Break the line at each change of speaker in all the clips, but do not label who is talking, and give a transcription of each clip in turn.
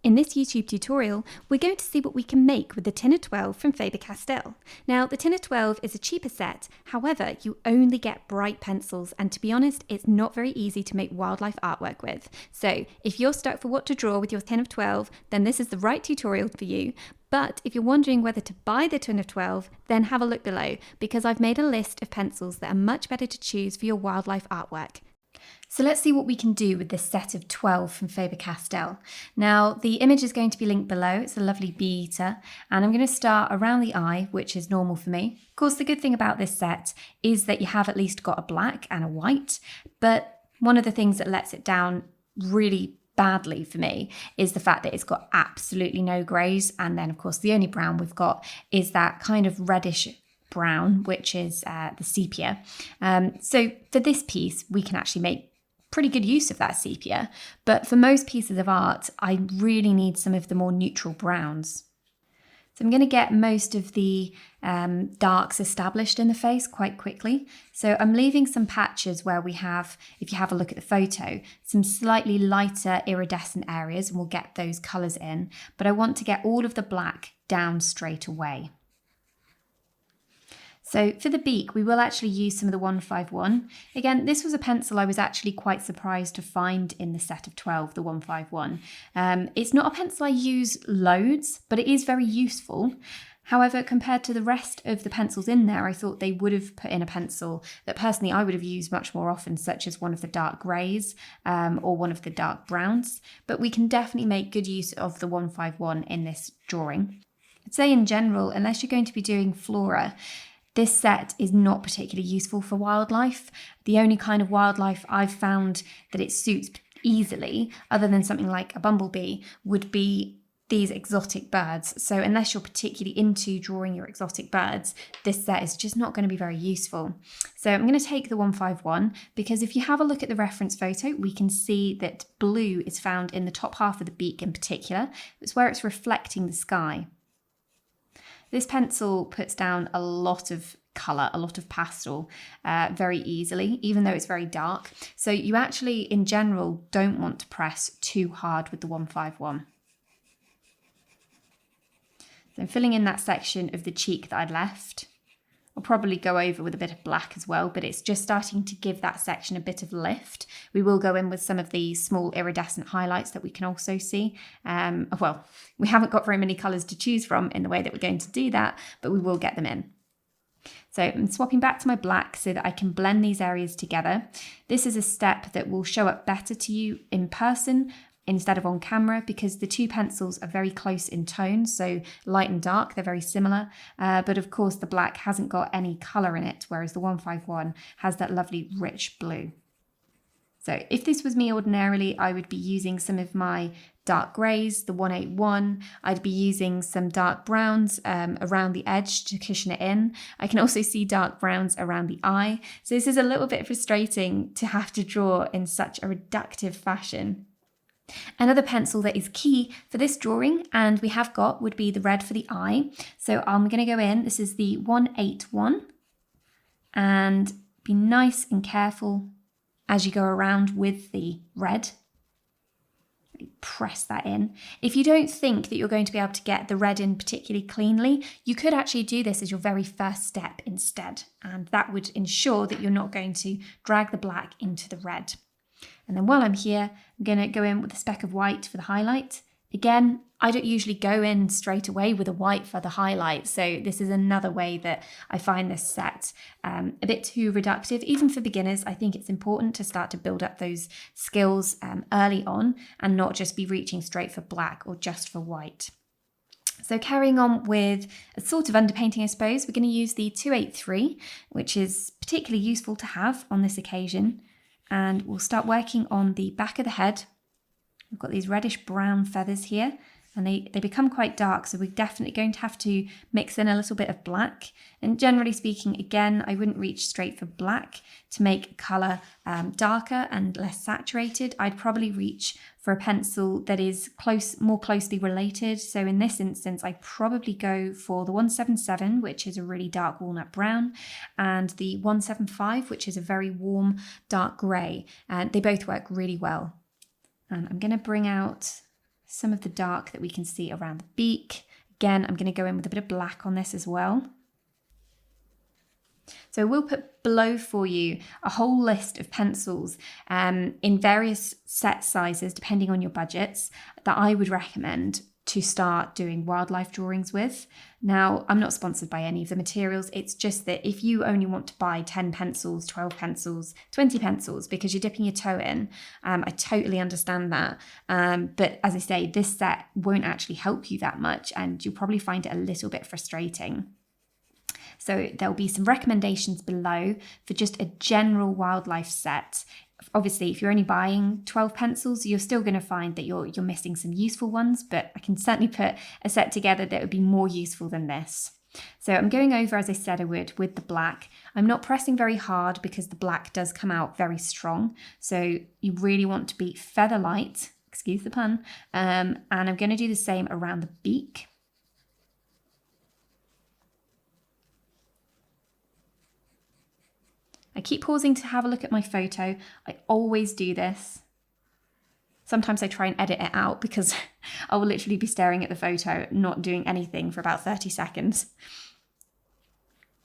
In this YouTube tutorial, we're going to see what we can make with the tin of 12 from Faber Castell. Now, the tin of 12 is a cheaper set, however, you only get bright pencils, and to be honest, it's not very easy to make wildlife artwork with. So, if you're stuck for what to draw with your tin of 12, then this is the right tutorial for you. But if you're wondering whether to buy the tin of 12, then have a look below, because I've made a list of pencils that are much better to choose for your wildlife artwork. So let's see what we can do with this set of 12 from Faber Castell. Now, the image is going to be linked below. It's a lovely bee eater, and I'm going to start around the eye, which is normal for me. Of course, the good thing about this set is that you have at least got a black and a white, but one of the things that lets it down really badly for me is the fact that it's got absolutely no greys, and then of course the only brown we've got is that kind of reddish brown, which is the sepia. So for this piece, we can actually make pretty good use of that sepia, but for most pieces of art, I really need some of the more neutral browns. So I'm going to get most of the darks established in the face quite quickly. So I'm leaving some patches where we have, if you have a look at the photo, some slightly lighter iridescent areas, and we'll get those colours in, but I want to get all of the black down straight away. So for the beak, we will actually use some of the 151. Again, this was a pencil I was actually quite surprised to find in the set of 12, the 151. It's not a pencil I use loads, but it is very useful. However, compared to the rest of the pencils in there, I thought they would have put in a pencil that personally I would have used much more often, such as one of the dark greys or one of the dark browns. But we can definitely make good use of the 151 in this drawing. I'd say in general, unless you're going to be doing flora, this set is not particularly useful for wildlife. The only kind of wildlife I've found that it suits easily, other than something like a bumblebee, would be these exotic birds. So unless you're particularly into drawing your exotic birds, this set is just not going to be very useful. So I'm going to take the 151 because if you have a look at the reference photo, we can see that blue is found in the top half of the beak in particular. It's where it's reflecting the sky. This pencil puts down a lot of colour, a lot of pastel very easily, even though it's very dark. So you actually, in general, don't want to press too hard with the 151. So I'm filling in that section of the cheek that I'd left. I'll probably go over with a bit of black as well, but it's just starting to give that section a bit of lift. We will go in with some of the small iridescent highlights that we can also see. Well, we haven't got very many colours to choose from in the way that we're going to do that, but we will get them in. So I'm swapping back to my black so that I can blend these areas together. This is a step that will show up better to you in person instead of on camera, because the two pencils are very close in tone, so light and dark, they're very similar, but of course the black hasn't got any colour in it, whereas the 151 has that lovely rich blue. So if this was me ordinarily, I would be using some of my dark greys, the 181. I'd be using some dark browns around the edge to cushion it in. I can also see dark browns around the eye. So this is a little bit frustrating to have to draw in such a reductive fashion. Another pencil that is key for this drawing, and we have got, would be the red for the eye. So I'm going to go in, this is the 181, and be nice and careful as you go around with the red. Press that in. If you don't think that you're going to be able to get the red in particularly cleanly, you could actually do this as your very first step instead, and that would ensure that you're not going to drag the black into the red. And then while I'm here, I'm going to go in with a speck of white for the highlight. Again, I don't usually go in straight away with a white for the highlight, so this is another way that I find this set a bit too reductive. Even for beginners, I think it's important to start to build up those skills early on and not just be reaching straight for black or just for white. So carrying on with a sort of underpainting, I suppose, we're going to use the 283, which is particularly useful to have on this occasion. And we'll start working on the back of the head. We've got these reddish brown feathers here, and they become quite dark, so we're definitely going to have to mix in a little bit of black. And generally speaking, again, I wouldn't reach straight for black to make colour darker and less saturated. I'd probably reach for a pencil that is more closely related. So in this instance, I'd probably go for the 177, which is a really dark walnut brown, and the 175, which is a very warm dark grey. And they both work really well. And I'm going to bring out some of the dark that we can see around the beak. Again, I'm going to go in with a bit of black on this as well. So we'll put below for you a whole list of pencils in various set sizes, depending on your budgets, that I would recommend to start doing wildlife drawings with. Now, I'm not sponsored by any of the materials. It's just that if you only want to buy 10 pencils, 12 pencils, 20 pencils, because you're dipping your toe in, I totally understand that. But as I say, this set won't actually help you that much, and you'll probably find it a little bit frustrating. So there'll be some recommendations below for just a general wildlife set. Obviously, if you're only buying 12 pencils, you're still going to find that you're missing some useful ones, but I can certainly put a set together that would be more useful than this. So I'm going over, as I said I would, with the black. I'm not pressing very hard because the black does come out very strong. So you really want to be feather light, excuse the pun, and I'm going to do the same around the beak. I keep pausing to have a look at my photo. I always do this. Sometimes I try and edit it out because I will literally be staring at the photo, not doing anything for about 30 seconds.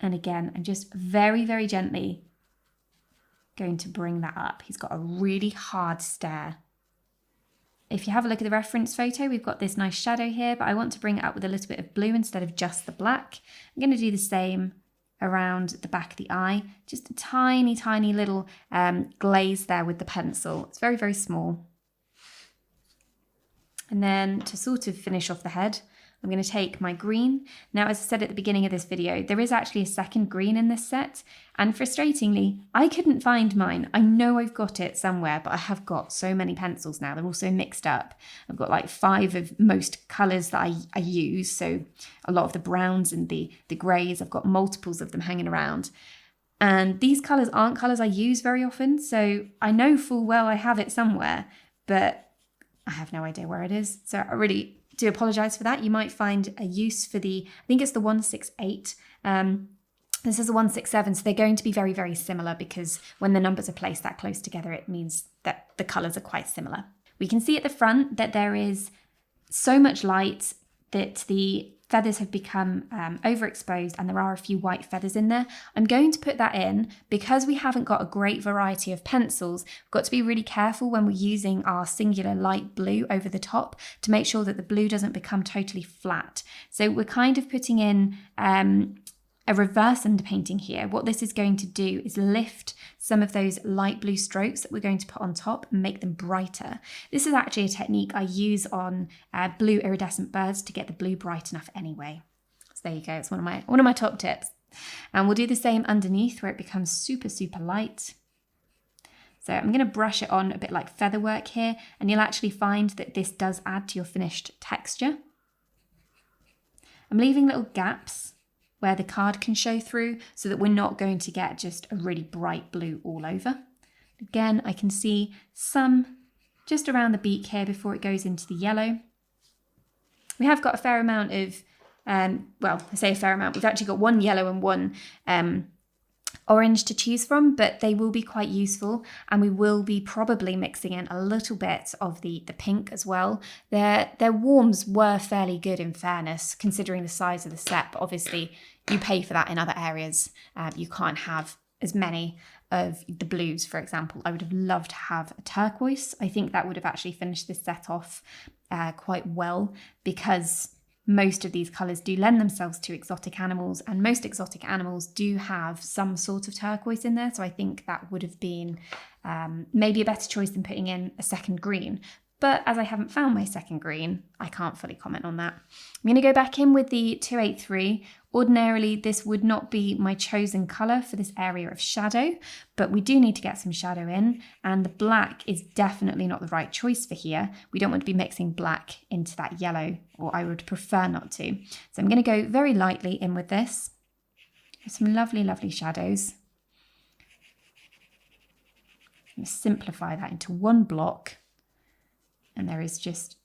And again, I'm just very, very gently going to bring that up. He's got a really hard stare. If you have a look at the reference photo, we've got this nice shadow here, but I want to bring it up with a little bit of blue instead of just the black. I'm going to do the same around the back of the eye, just a tiny, tiny little glaze there with the pencil. It's very, very small. And then to sort of finish off the head, I'm going to take my green. Now, as I said at the beginning of this video, there is actually a second green in this set, and frustratingly, I couldn't find mine. I know I've got it somewhere, but I have got so many pencils now. They're all so mixed up. I've got like 5 of most colours that I use, so a lot of the browns and the greys. I've got multiples of them hanging around. And these colours aren't colours I use very often, so I know full well I have it somewhere, but I have no idea where it is. So I really do apologise for that. You might find a use for I think it's the 168. This is the 167, so they're going to be very, very similar because when the numbers are placed that close together, it means that the colours are quite similar. We can see at the front that there is so much light that the feathers have become overexposed and there are a few white feathers in there. I'm going to put that in because we haven't got a great variety of pencils. We've got to be really careful when we're using our singular light blue over the top to make sure that the blue doesn't become totally flat. So we're kind of putting in a reverse underpainting here. What this is going to do is lift some of those light blue strokes that we're going to put on top and make them brighter. This is actually a technique I use on blue iridescent birds to get the blue bright enough anyway. So there you go, it's one of my top tips. And we'll do the same underneath where it becomes super, super light. So I'm going to brush it on a bit like feather work here, and you'll actually find that this does add to your finished texture. I'm leaving little gaps where the card can show through so that we're not going to get just a really bright blue all over. Again, I can see some just around the beak here before it goes into the yellow. We have got a fair amount of, well, I say a fair amount, we've actually got one yellow and one orange to choose from, but they will be quite useful, and we will be probably mixing in a little bit of the pink as well. Their warms were fairly good in fairness, considering the size of the set, but obviously you pay for that in other areas. You can't have as many of the blues, for example. I would have loved to have a turquoise. I think that would have actually finished this set off quite well, because most of these colours do lend themselves to exotic animals, and most exotic animals do have some sort of turquoise in there. So I think that would have been maybe a better choice than putting in a second green. But as I haven't found my second green, I can't fully comment on that. I'm going to go back in with the 283. Ordinarily, this would not be my chosen colour for this area of shadow, but we do need to get some shadow in, and the black is definitely not the right choice for here. We don't want to be mixing black into that yellow, or I would prefer not to. So I'm going to go very lightly in with this. Some lovely, lovely shadows. I'm going to simplify that into one block. And there is just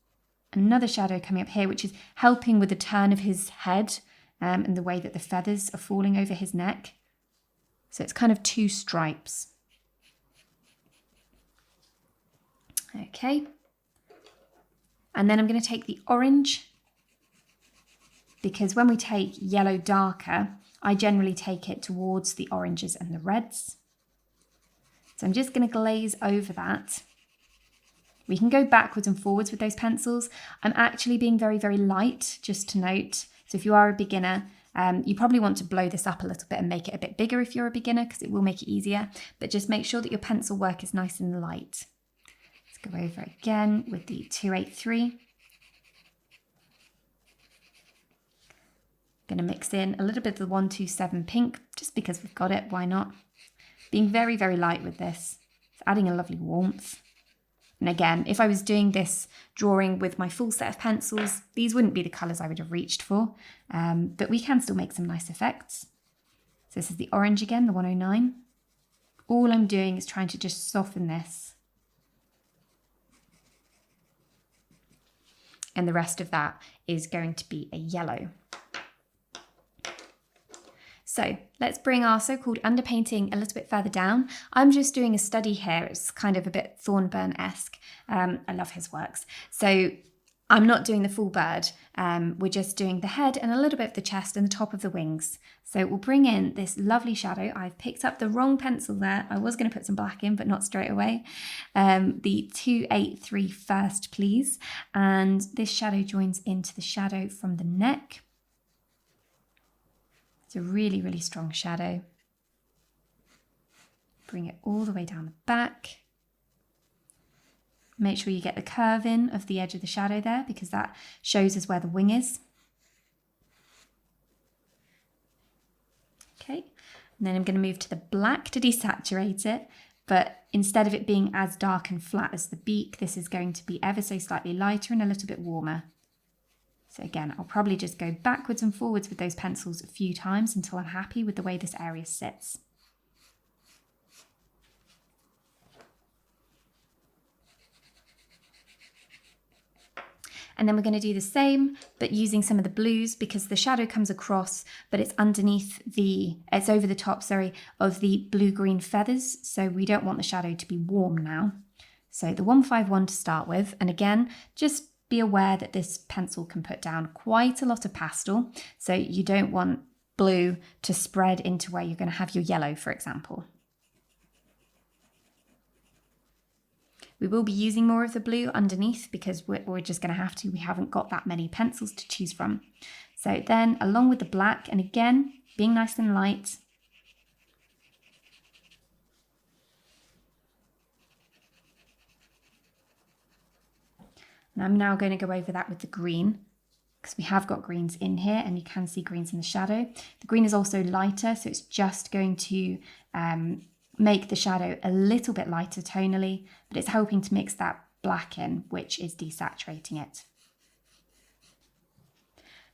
another shadow coming up here, which is helping with the turn of his head and the way that the feathers are falling over his neck. So it's kind of 2 stripes. Okay. And then I'm going to take the orange, because when we take yellow darker, I generally take it towards the oranges and the reds. So I'm just going to glaze over that. We can go backwards and forwards with those pencils. I'm actually being very, very light, just to note. So if you are a beginner, you probably want to blow this up a little bit and make it a bit bigger if you're a beginner, because it will make it easier. But just make sure that your pencil work is nice and light. Let's go over again with the 283. Going to mix in a little bit of the 127 pink, just because we've got it, why not? Being very, very light with this. It's adding a lovely warmth. And again, if I was doing this drawing with my full set of pencils, these wouldn't be the colours I would have reached for, but we can still make some nice effects. So this is the orange again, the 109. All I'm doing is trying to just soften this. And the rest of that is going to be a yellow. So let's bring our so-called underpainting a little bit further down. I'm just doing a study here. It's kind of a bit Thornburn-esque. I love his works. So I'm not doing the full bird. We're just doing the head and a little bit of the chest and the top of the wings. So we'll bring in this lovely shadow. I've picked up the wrong pencil there. I was going to put some black in, but not straight away. The 283 first, please. And this shadow joins into the shadow from the neck. It's a really, really strong shadow. Bring it all the way down the back. Make sure you get the curve in of the edge of the shadow there, because that shows us where the wing is. Okay, and then I'm going to move to the black to desaturate it, but instead of it being as dark and flat as the beak, this is going to be ever so slightly lighter and a little bit warmer. So again, I'll probably just go backwards and forwards with those pencils a few times until I'm happy with the way this area sits. And then we're going to do the same, but using some of the blues, because the shadow comes across, but it's underneath it's over the top, sorry, of the blue-green feathers. So we don't want the shadow to be warm now. So the 151 to start with, and again, just be aware that this pencil can put down quite a lot of pastel, so you don't want blue to spread into where you're going to have your yellow, for example. We will be using more of the blue underneath because we're just going to have to. We haven't got that many pencils to choose from. So then along with the black, and again, being nice and light, and I'm now going to go over that with the green, because we have got greens in here and you can see greens in the shadow. The green is also lighter, so it's just going to make the shadow a little bit lighter tonally, but it's helping to mix that black in, which is desaturating it.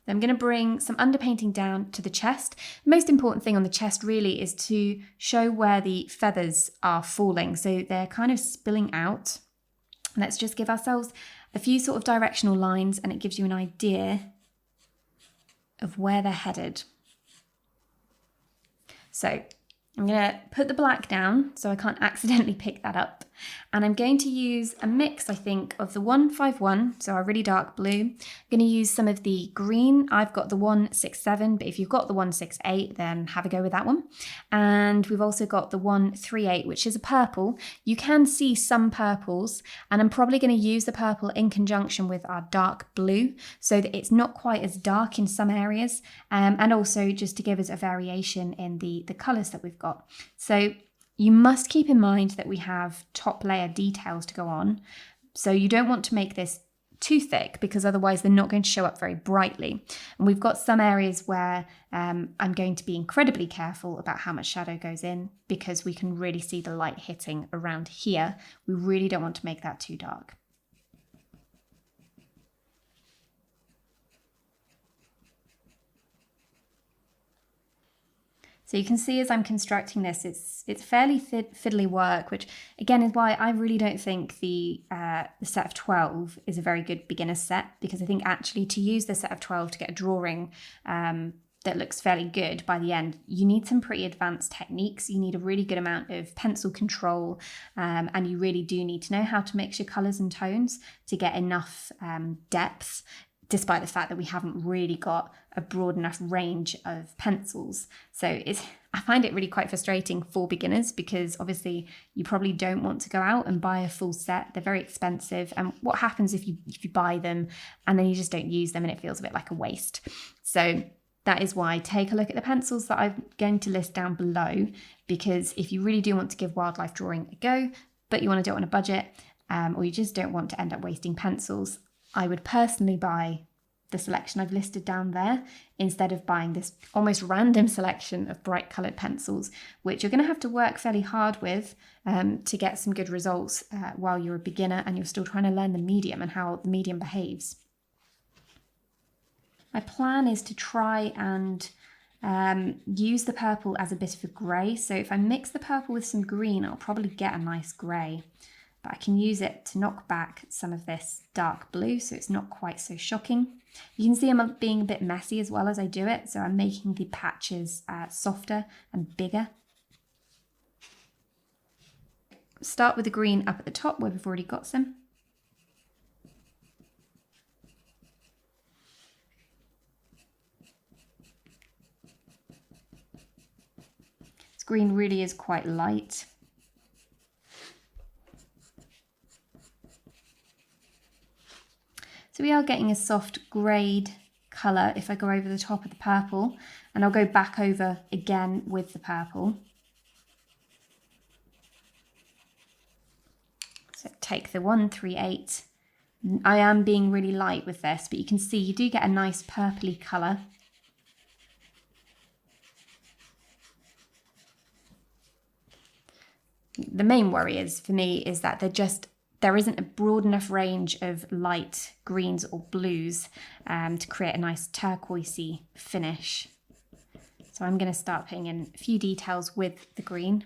Then I'm going to bring some underpainting down to the chest. The most important thing on the chest really is to show where the feathers are falling, so they're kind of spilling out. Let's just give ourselves a few sort of directional lines, and it gives you an idea of where they're headed. So I'm going to put the black down so I can't accidentally pick that up. And I'm going to use a mix, I think, of the 151, so our really dark blue. I'm going to use some of the green. I've got the 167, but if you've got the 168, then have a go with that one. And we've also got the 138, which is a purple. You can see some purples, and I'm probably going to use the purple in conjunction with our dark blue so that it's not quite as dark in some areas, and also just to give us a variation in the colours that we've got. So you must keep in mind that we have top layer details to go on. So you don't want to make this too thick, because otherwise they're not going to show up very brightly. And we've got some areas where I'm going to be incredibly careful about how much shadow goes in, because we can really see the light hitting around here. We really don't want to make that too dark. So you can see as I'm constructing this, it's fairly fiddly work, which again is why I really don't think the set of 12 is a very good beginner set, because I think actually to use the set of 12 to get a drawing that that looks fairly good by the end, you need some pretty advanced techniques. You need a really good amount of pencil control, and you really do need to know how to mix your colours and tones to get enough depth, despite the fact that we haven't really got a broad enough range of pencils. So I find it really quite frustrating for beginners, because obviously you probably don't want to go out and buy a full set. They're very expensive. And what happens if you buy them and then you just don't use them and it feels a bit like a waste? So that is why take a look at the pencils that I'm going to list down below, because if you really do want to give wildlife drawing a go, but you want to do it on a budget, or you just don't want to end up wasting pencils, I would personally buy the selection I've listed down there instead of buying this almost random selection of bright coloured pencils, which you're going to have to work fairly hard with to get some good results while you're a beginner and you're still trying to learn the medium and how the medium behaves. My plan is to try and use the purple as a bit of a grey. So if I mix the purple with some green, I'll probably get a nice grey. But I can use it to knock back some of this dark blue so it's not quite so shocking. You can see I'm being a bit messy as well as I do it, so I'm making the patches softer and bigger. Start with the green up at the top where we've already got some. This green really is quite light. So we are getting a soft greyed colour if I go over the top of the purple, and I'll go back over again with the purple. So take the 138. I am being really light with this, but you can see you do get a nice purpley colour. The main worry for me is that there isn't a broad enough range of light greens or blues to create a nice turquoisey finish. So I'm going to start putting in a few details with the green.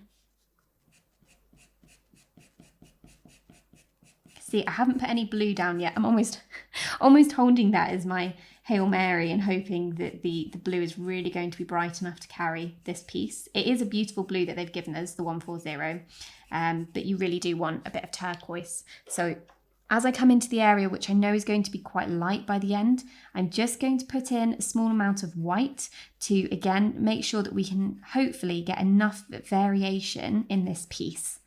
See, I haven't put any blue down yet. I'm almost holding that as my Hail Mary and hoping that the blue is really going to be bright enough to carry this piece. It is a beautiful blue that they've given us, the 140, but you really do want a bit of turquoise. So as I come into the area, which I know is going to be quite light by the end, I'm just going to put in a small amount of white to, again, make sure that we can hopefully get enough variation in this piece.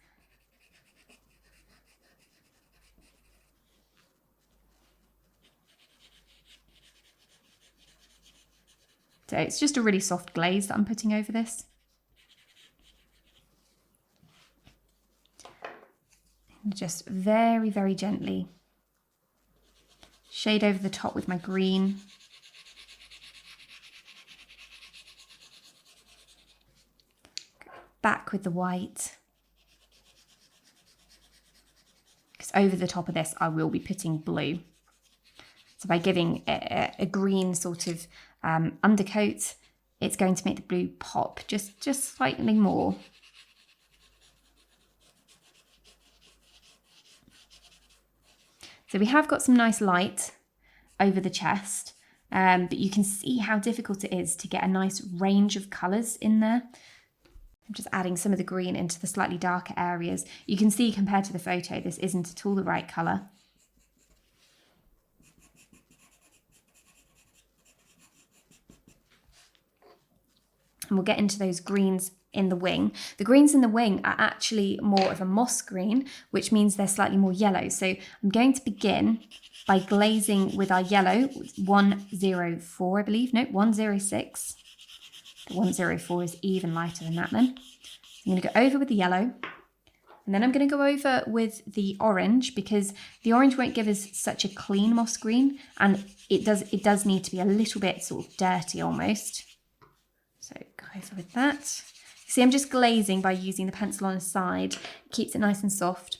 So it's just a really soft glaze that I'm putting over this. And just very, very gently shade over the top with my green. Back with the white. Because over the top of this, I will be putting blue. So by giving a green sort of undercoat, it's going to make the blue pop just slightly more. So we have got some nice light over the chest, but you can see how difficult it is to get a nice range of colours in there. I'm just adding some of the green into the slightly darker areas. You can see compared to the photo, this isn't at all the right colour. And we'll get into those greens in the wing. The greens in the wing are actually more of a moss green, which means they're slightly more yellow. So I'm going to begin by glazing with our yellow, 104, I believe. No, 106. The 104 is even lighter than that then. I'm going to go over with the yellow. And then I'm going to go over with the orange, because the orange won't give us such a clean moss green. And it does need to be a little bit sort of dirty almost. So go over with that. See, I'm just glazing by using the pencil on the side. It keeps it nice and soft.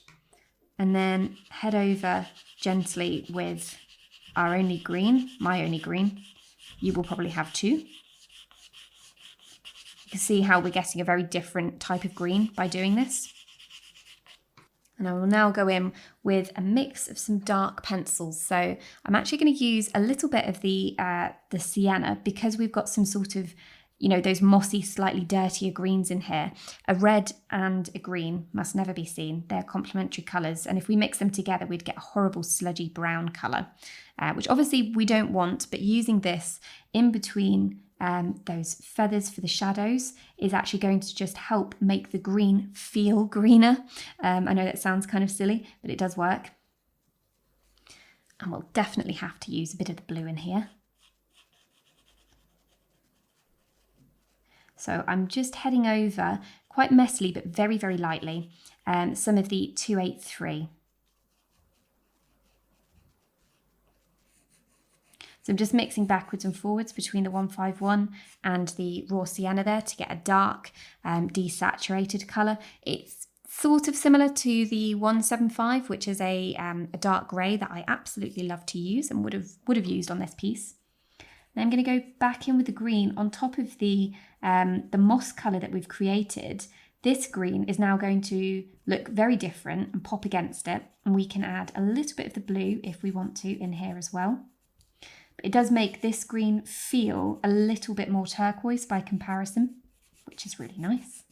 And then head over gently with our only green, my only green. You will probably have two. You can see how we're getting a very different type of green by doing this. And I will now go in with a mix of some dark pencils. So I'm actually going to use a little bit of the sienna because we've got some sort of, you know, those mossy, slightly dirtier greens in here. A red and a green must never be seen. They're complementary colours. And if we mix them together, we'd get a horrible sludgy brown colour, which obviously we don't want. But using this in between those feathers for the shadows is actually going to just help make the green feel greener. I know that sounds kind of silly, but it does work. And we'll definitely have to use a bit of the blue in here. So I'm just heading over, quite messily, but very, very lightly, some of the 283. So I'm just mixing backwards and forwards between the 151 and the raw sienna there to get a dark, desaturated colour. It's sort of similar to the 175, which is a dark grey that I absolutely love to use and would have used on this piece. Then I'm going to go back in with the green on top of the moss colour that we've created. This green is now going to look very different and pop against it. And we can add a little bit of the blue if we want to in here as well. But it does make this green feel a little bit more turquoise by comparison, which is really nice.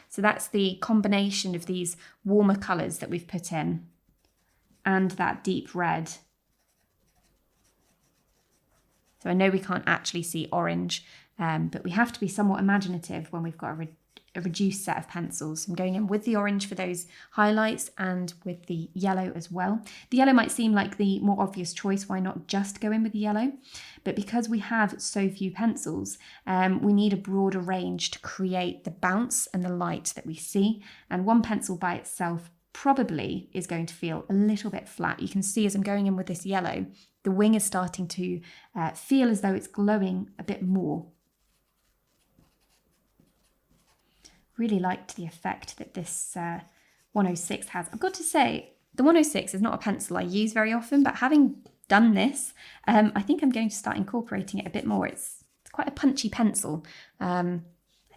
So that's the combination of these warmer colours that we've put in and that deep red. So I know we can't actually see orange, but we have to be somewhat imaginative when we've got a reduced set of pencils. I'm going in with the orange for those highlights and with the yellow as well. The yellow might seem like the more obvious choice. Why not just go in with the yellow? But because we have so few pencils, we need a broader range to create the bounce and the light that we see. And one pencil by itself probably is going to feel a little bit flat. You can see as I'm going in with this yellow, the wing is starting to feel as though it's glowing a bit more. Really liked the effect that this 106 has. I've got to say, the 106 is not a pencil I use very often, but having done this, I think I'm going to start incorporating it a bit more. It's quite a punchy pencil. I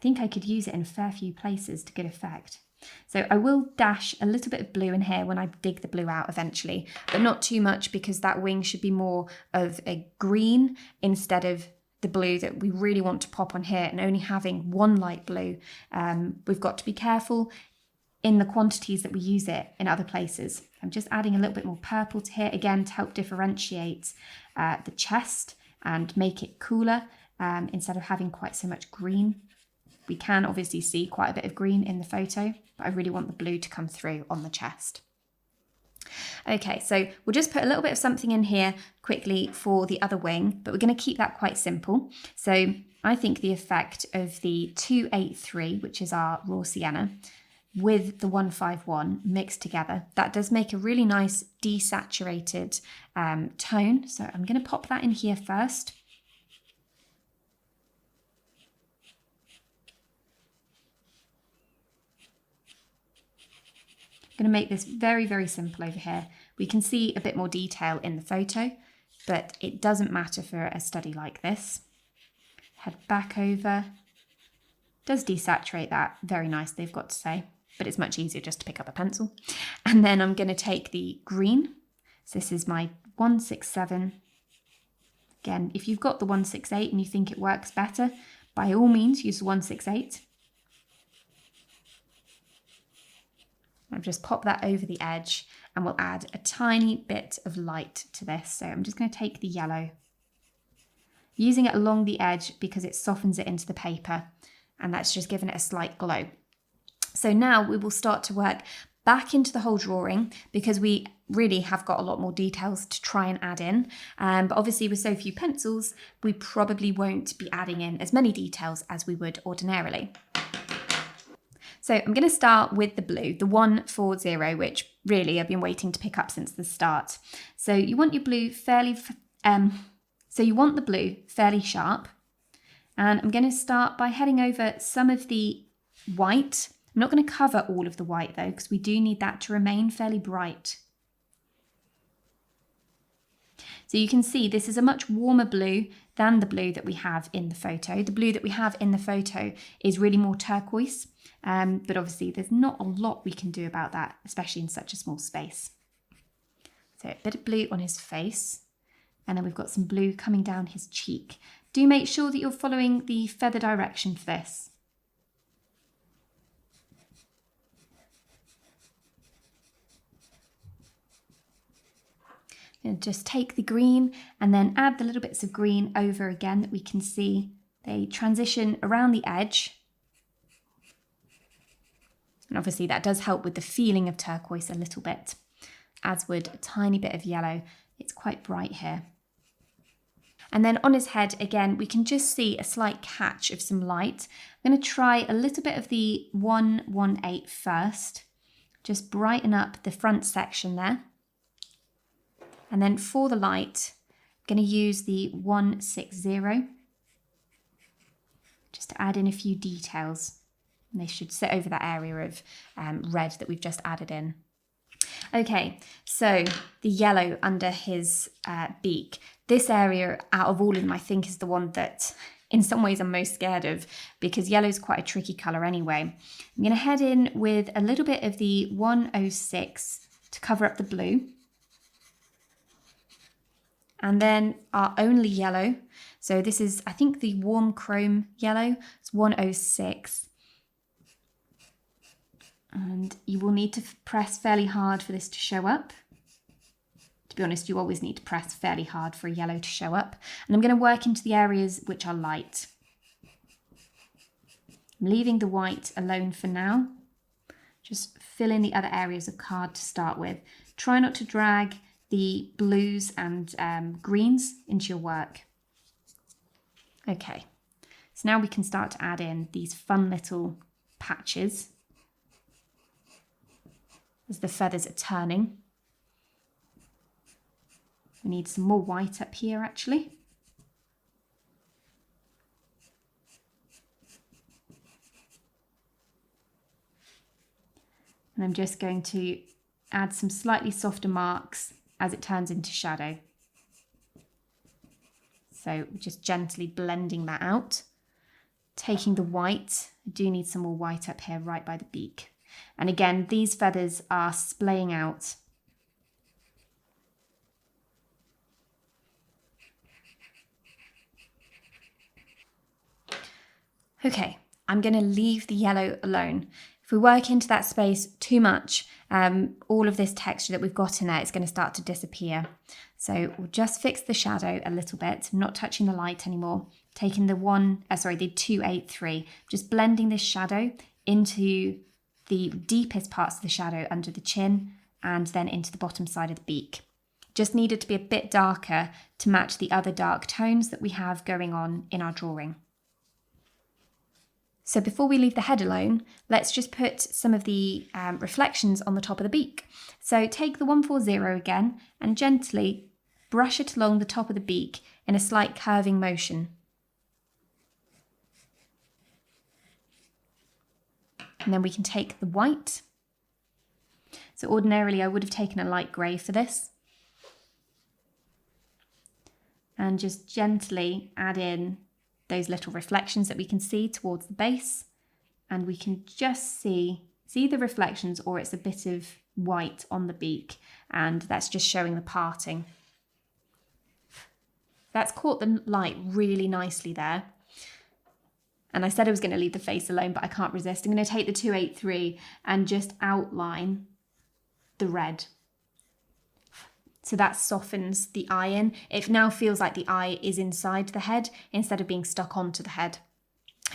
think I could use it in a fair few places to good effect. So I will dash a little bit of blue in here when I dig the blue out eventually, but not too much because that wing should be more of a green instead of the blue that we really want to pop on here, and only having one light blue. We've got to be careful in the quantities that we use it in other places. I'm just adding a little bit more purple to here, again, to help differentiate the chest and make it cooler instead of having quite so much green. We can obviously see quite a bit of green in the photo, but I really want the blue to come through on the chest. Okay, so we'll just put a little bit of something in here quickly for the other wing, but we're going to keep that quite simple. So I think the effect of the 283, which is our raw sienna, with the 151 mixed together, that does make a really nice desaturated tone. So I'm going to pop that in here first. I'm going to make this very, very simple over here. We can see a bit more detail in the photo, but it doesn't matter for a study like this. Head back over. Does desaturate that very nicely, I've got to say, but it's much easier just to pick up a pencil. And then I'm going to take the green. So this is my 167. Again, if you've got the 168 and you think it works better, by all means use the 168. I'll just pop that over the edge and we'll add a tiny bit of light to this. So I'm just going to take the yellow, using it along the edge because it softens it into the paper, and that's just given it a slight glow. So now we will start to work back into the whole drawing because we really have got a lot more details to try and add in. But obviously with so few pencils, we probably won't be adding in as many details as we would ordinarily. So I'm going to start with the blue, the 140, which really I've been waiting to pick up since the start. So you want your blue fairly, fairly sharp. And I'm going to start by heading over some of the white. I'm not going to cover all of the white though, because we do need that to remain fairly bright. So So you can see this is a much warmer blue than the blue that we have in the photo. The blue that we have in the photo is really more turquoise, but obviously there's not a lot we can do about that, especially in such a small space. So a bit of blue on his face, and then we've got some blue coming down his cheek. Do make sure that you're following the feather direction for this. And just take the green and then add the little bits of green over again that we can see. They transition around the edge. And obviously that does help with the feeling of turquoise a little bit, as would a tiny bit of yellow. It's quite bright here. And then on his head, again, we can just see a slight catch of some light. I'm going to try a little bit of the 118 first. Just brighten up the front section there. And then for the light, I'm going to use the 160 just to add in a few details. And they should sit over that area of red that we've just added in. Okay, so the yellow under his beak. This area out of all of them, I think, is the one that in some ways I'm most scared of, because yellow is quite a tricky colour anyway. I'm going to head in with a little bit of the 106 to cover up the blue. And then our only yellow, so this is, I think, the warm chrome yellow, it's 106. And you will need to press fairly hard for this to show up. To be honest, you always need to press fairly hard for a yellow to show up. And I'm going to work into the areas which are light. I'm leaving the white alone for now. Just fill in the other areas of card to start with. Try not to drag the blues and greens into your work. Okay, so now we can start to add in these fun little patches as the feathers are turning. We need some more white up here actually. And I'm just going to add some slightly softer marks as it turns into shadow. So just gently blending that out. Taking the white, I do need some more white up here right by the beak. And again, these feathers are splaying out. Okay, I'm going to leave the yellow alone. If we work into that space too much, all of this texture that we've got in there is going to start to disappear. So we'll just fix the shadow a little bit, not touching the light anymore. Taking the 283, just blending this shadow into the deepest parts of the shadow under the chin and then into the bottom side of the beak. Just needed to be a bit darker to match the other dark tones that we have going on in our drawing. So before we leave the head alone, let's just put some of the reflections on the top of the beak. So take the 140 again and gently brush it along the top of the beak in a slight curving motion. And then we can take the white. So ordinarily I would have taken a light grey for this. And just gently add in those little reflections that we can see towards the base. And we can just see the reflections, or it's a bit of white on the beak, and that's just showing the parting. That's caught the light really nicely there. And I said I was going to leave the face alone, but I can't resist. I'm going to take the 283 and just outline the red. So that softens the eye in. It now feels like the eye is inside the head instead of being stuck onto the head.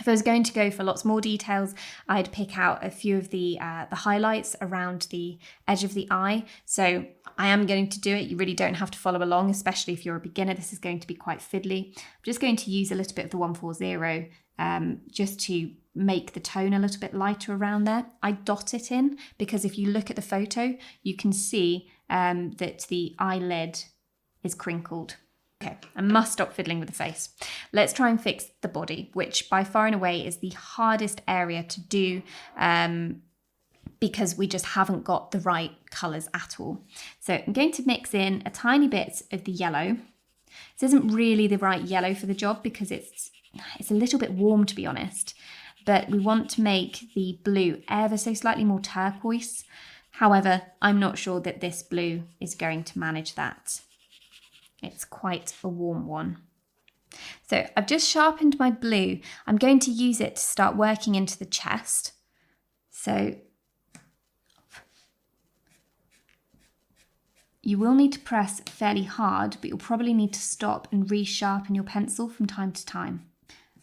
If I was going to go for lots more details, I'd pick out a few of the highlights around the edge of the eye. So I am going to do it. You really don't have to follow along, especially if you're a beginner. This is going to be quite fiddly. I'm just going to use a little bit of the 140 just to make the tone a little bit lighter around there. I dot it in because if you look at the photo, you can see that the eyelid is crinkled. Okay, I must stop fiddling with the face. Let's try and fix the body, which by far and away is the hardest area to do because we just haven't got the right colours at all. So I'm going to mix in a tiny bit of the yellow. This isn't really the right yellow for the job because it's a little bit warm, to be honest, but we want to make the blue ever so slightly more turquoise. However, I'm not sure that this blue is going to manage that. It's quite a warm one. So I've just sharpened my blue. I'm going to use it to start working into the chest. So you will need to press fairly hard, but you'll probably need to stop and resharpen your pencil from time to time.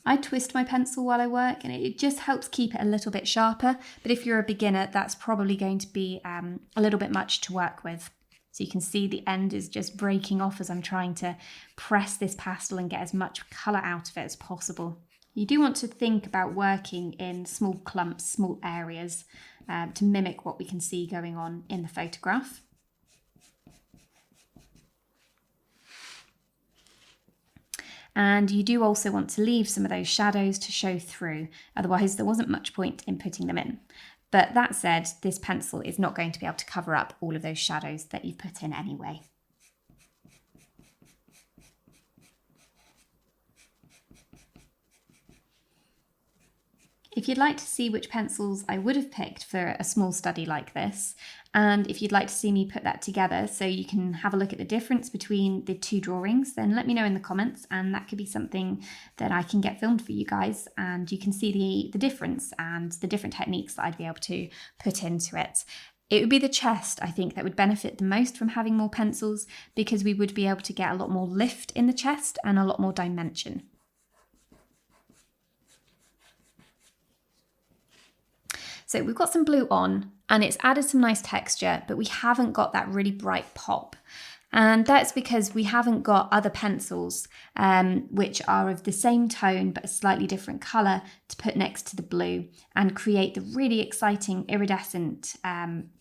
I twist my pencil while I work and it just helps keep it a little bit sharper, but if you're a beginner, that's probably going to be a little bit much to work with. So you can see the end is just breaking off as I'm trying to press this pastel and get as much colour out of it as possible. You do want to think about working in small clumps, small areas to mimic what we can see going on in the photograph. And you do also want to leave some of those shadows to show through, otherwise there wasn't much point in putting them in. But that said, this pencil is not going to be able to cover up all of those shadows that you've put in anyway. If you'd like to see which pencils I would have picked for a small study like this, and if you'd like to see me put that together so you can have a look at the difference between the two drawings, then let me know in the comments, and that could be something that I can get filmed for you guys, and you can see the difference and the different techniques that I'd be able to put into it. It would be the chest, I think, that would benefit the most from having more pencils, because we would be able to get a lot more lift in the chest and a lot more dimension. So we've got some blue on and it's added some nice texture, but we haven't got that really bright pop. And that's because we haven't got other pencils which are of the same tone but a slightly different colour to put next to the blue and create the really exciting iridescent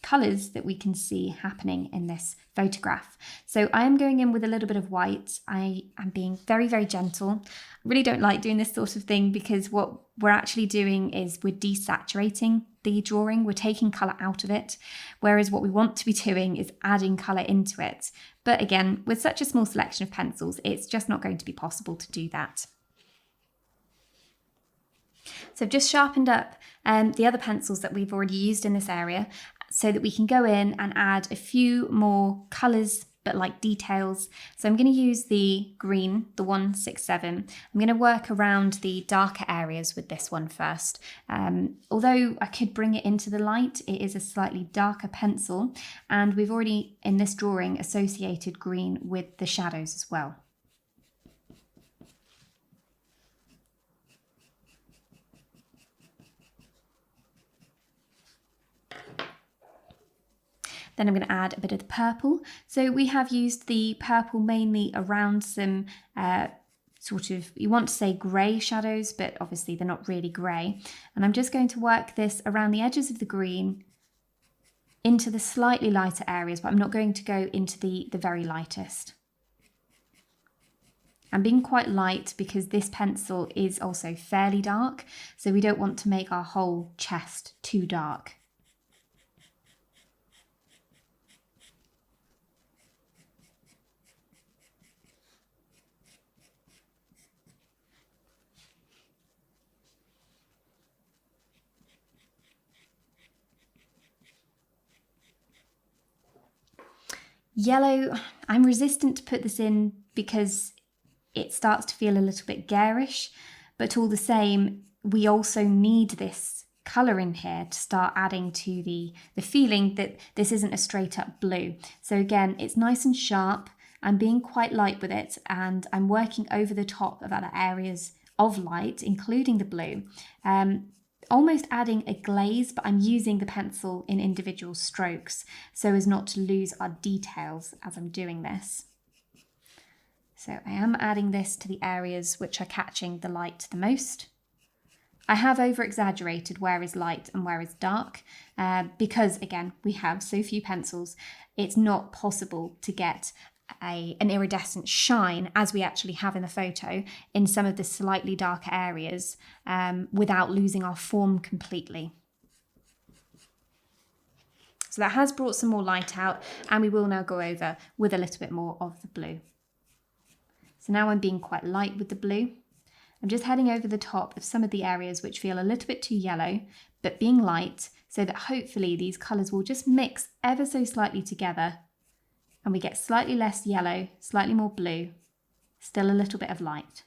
colours that we can see happening in this photograph. So I am going in with a little bit of white. I am being very, very gentle. I really don't like doing this sort of thing because what we're actually doing is we're desaturating the drawing, we're taking colour out of it, whereas what we want to be doing is adding colour into it. But again, with such a small selection of pencils, it's just not going to be possible to do that. So I've just sharpened up the other pencils that we've already used in this area so that we can go in and add a few more colours but like details. So I'm going to use the green, the 167. I'm going to work around the darker areas with this one first. Although I could bring it into the light, it is a slightly darker pencil, and we've already in this drawing associated green with the shadows as well. Then I'm going to add a bit of the purple. So we have used the purple mainly around some sort of, you want to say grey shadows, but obviously they're not really grey. And I'm just going to work this around the edges of the green into the slightly lighter areas, but I'm not going to go into the very lightest. I'm being quite light because this pencil is also fairly dark, so we don't want to make our whole chest too dark. Yellow, I'm resistant to put this in because it starts to feel a little bit garish, but all the same, we also need this colour in here to start adding to the feeling that this isn't a straight up blue. So again, it's nice and sharp. I'm being quite light with it, and I'm working over the top of other areas of light, including the blue. Almost adding a glaze, but I'm using the pencil in individual strokes so as not to lose our details as I'm doing this. So I am adding this to the areas which are catching the light the most. I have over-exaggerated where is light and where is dark because, again, we have so few pencils. It's not possible to get an iridescent shine as we actually have in the photo in some of the slightly darker areas without losing our form completely. So that has brought some more light out, and we will now go over with a little bit more of the blue. So now I'm being quite light with the blue. I'm just heading over the top of some of the areas which feel a little bit too yellow, but being light, so that hopefully these colours will just mix ever so slightly together, and we get slightly less yellow, slightly more blue, still a little bit of light.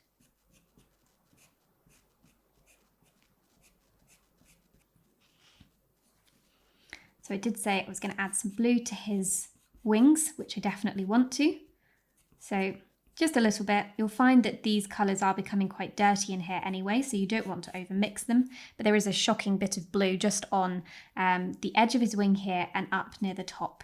So I did say I was going to add some blue to his wings, which I definitely want to. So just a little bit. You'll find that these colours are becoming quite dirty in here anyway, so you don't want to overmix them. But there is a shocking bit of blue just on the edge of his wing here and up near the top.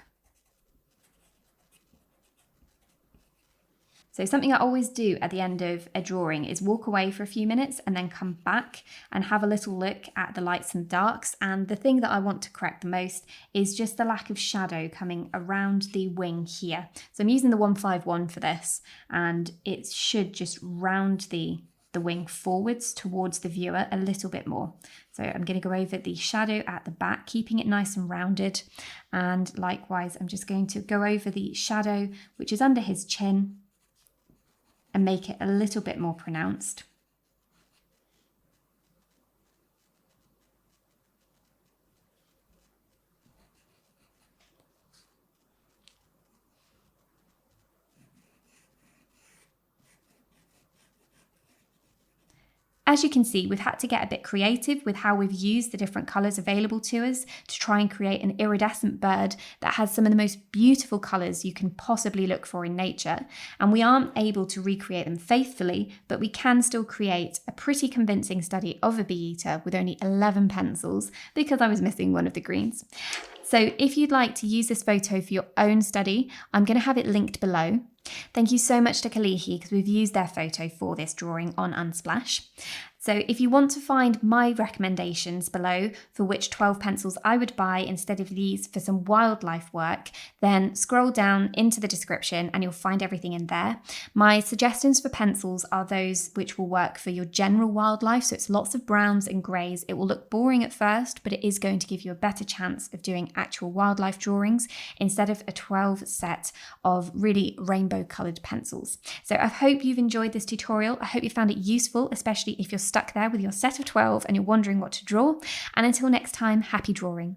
So something I always do at the end of a drawing is walk away for a few minutes and then come back and have a little look at the lights and darks. And the thing that I want to correct the most is just the lack of shadow coming around the wing here. So I'm using the 151 for this, and it should just round the wing forwards towards the viewer a little bit more. So I'm going to go over the shadow at the back, keeping it nice and rounded. And likewise, I'm just going to go over the shadow which is under his chin and make it a little bit more pronounced. As you can see, we've had to get a bit creative with how we've used the different colours available to us to try and create an iridescent bird that has some of the most beautiful colours you can possibly look for in nature. And we aren't able to recreate them faithfully, but we can still create a pretty convincing study of a bee eater with only 11 pencils because I was missing one of the greens. So if you'd like to use this photo for your own study, I'm going to have it linked below. Thank you so much to Khelili because we've used their photo for this drawing on Unsplash. So if you want to find my recommendations below for which 12 pencils I would buy instead of these for some wildlife work, then scroll down into the description and you'll find everything in there. My suggestions for pencils are those which will work for your general wildlife, so it's lots of browns and greys. It will look boring at first, but it is going to give you a better chance of doing actual wildlife drawings instead of a 12 set of really rainbow coloured pencils. So I hope you've enjoyed this tutorial. I hope you found it useful, especially if you're stuck there with your set of 12 and you're wondering what to draw. And until next time, happy drawing.